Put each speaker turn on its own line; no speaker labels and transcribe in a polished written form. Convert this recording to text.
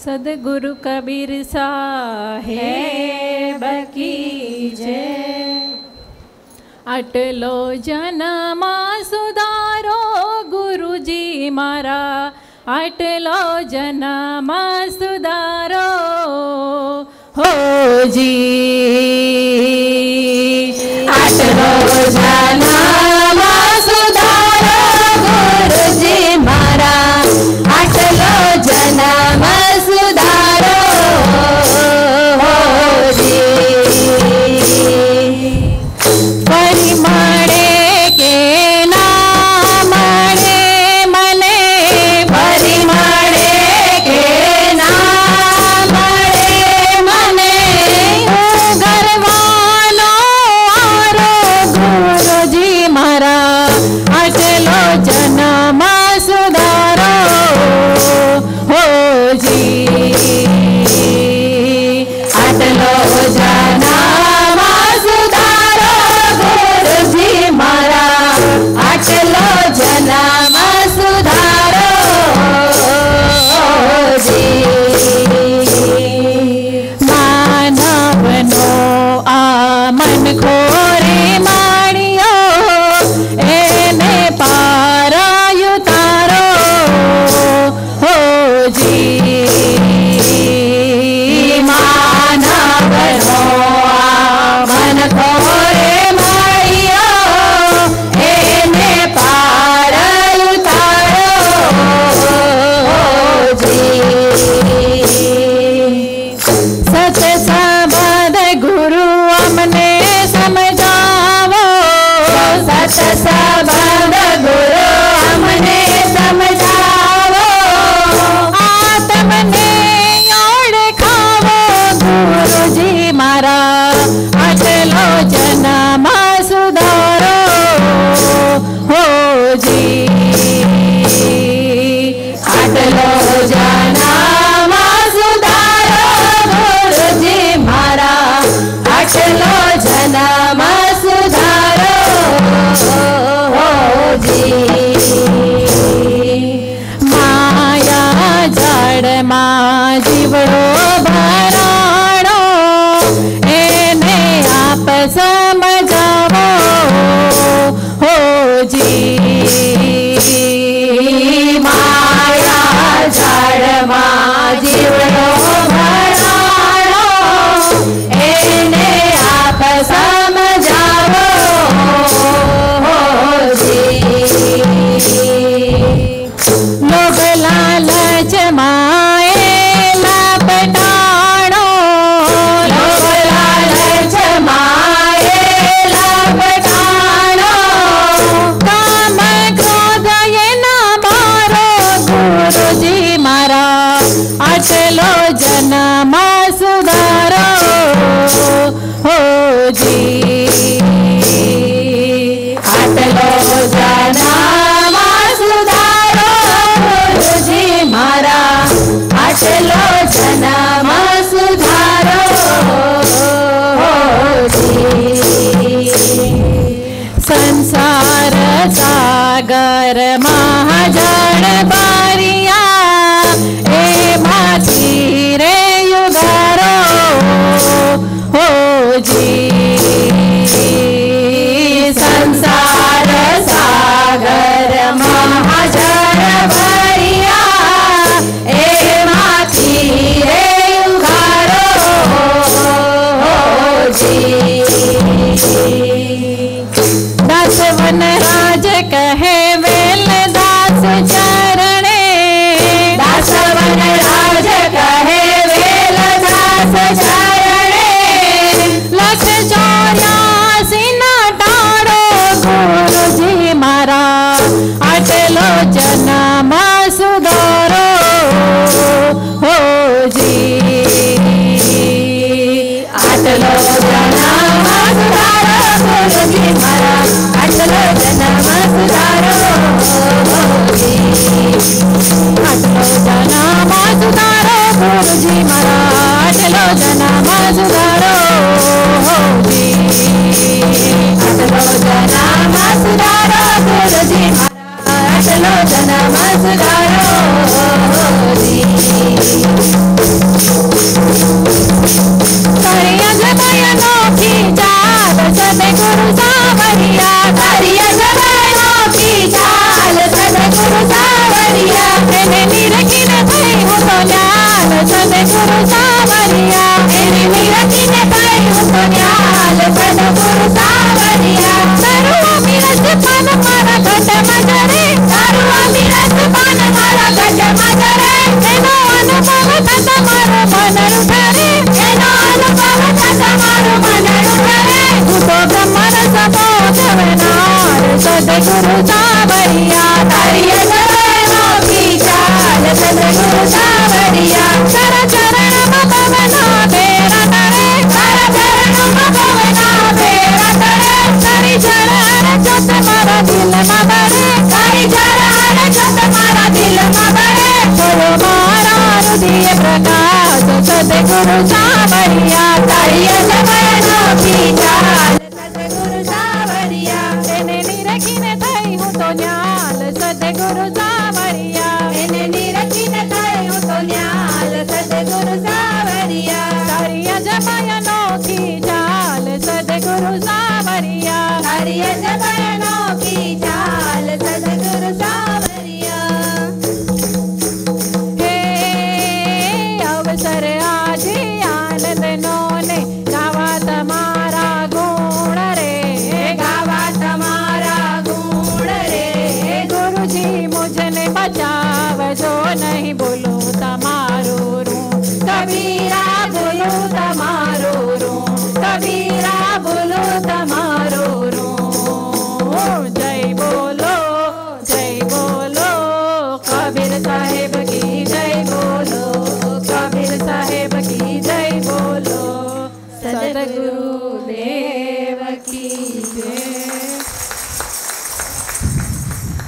सदगुरु कबीर साहेब की जय। आटलो जन्मा सुधारो गुरुजी मारा, आटलो जन्मा सुधारो हो जी। आटलो जन्मा सुधारो गुरुजी मारा, आटलो जन्मा सुधारो हो जी। परिमळे के ना मळे मने, परिमळे के ना मळे मने, गरवानो आरो गुरुजी मारा, आटलो जन्मा सुधारो हो जी। आटलो जन्मा सुधारो गुरुजी मारा, आटलो जन्मा सुधारो जी। मानवनो आ मन खोरे माणियो, एने पारायु तारो हो जी। मानवनो आ मन खोरे माणियो, एने पारायु तारो हो जी। सत सबद गुरु हमने समझावो, सत सबद गुरु हमने समझावो, आत्मने ओढ़ खावो गुरुजी मारा, आटलो जन्मा सुधारो हो जी। आटलो जन्मा सुधारो गुरुजी मारा, आटलो जन्मा सुधारो हो जी। माया जाड़मा जीवड़ो भराणो, एने आप समझावो हो जी। माया जाड़मा जीवड़ो भराणो, एने आप समझावो हो जी। लोभ लालच माए लपटाणो, लोभ लालच माए लपटाणो, काम क्रोध ये ना मारो गुरुजी मारा, आटलो जन्मा सुधारो हो जी। आटलो जन्मा सुधारो गुरुजी मारा, आटलो जन्मा सुधारो हो जी। संसार सागर महाजन बारिया, ए माथी रे युगारो हो जी। संसार सागर महाजन बारिया, ए माथी रे युगारो हो जी। दासवन राज कहे वेल दास चरणे, दासवन राज कहे वेल दास चरणे, लख 84 ना टाड़ो गुरुजी मारा, आटलो जन्मा सुधारो हो जी। आटलो जन्मा सुधारो गुरुजी मारा, आटलो जन्मा सुधारो हो जी। आटलो जन्मा सुधारो गुरुजी मारा, आटलो जन्मा सुधारो हो जी। आटलो जन्मा सुधारो गुरुजी मारा, आटलो जन्मा सुधारो हो जी। ये प्रकाश सतगुरु सावरिया तारिया जमानो की चाल सतगुरु सावरिया मैंने निरखी न थई हूँ तो न्याल सतगुरु सावरिया मैंने निरखी न थई हूँ तो न्याल सतगुरु सावरिया तारिया जमानो की चाल सतगुरु सावरिया तारिया जमानो की चाल सतगुरु सावरिया अवसर आज आनंद नोने गावा तमारा गुण रे गावा तमारा गुण रे गुरुजी मुझने बचाव जो नहीं बोलो तमारो रू कबीरा बोलो तमारो रू कबीरा बोलो तमारो रू जय बोलो कबीर साहेब की जय बोलो कबीर साहेब की जय बोलो सतगुरु देव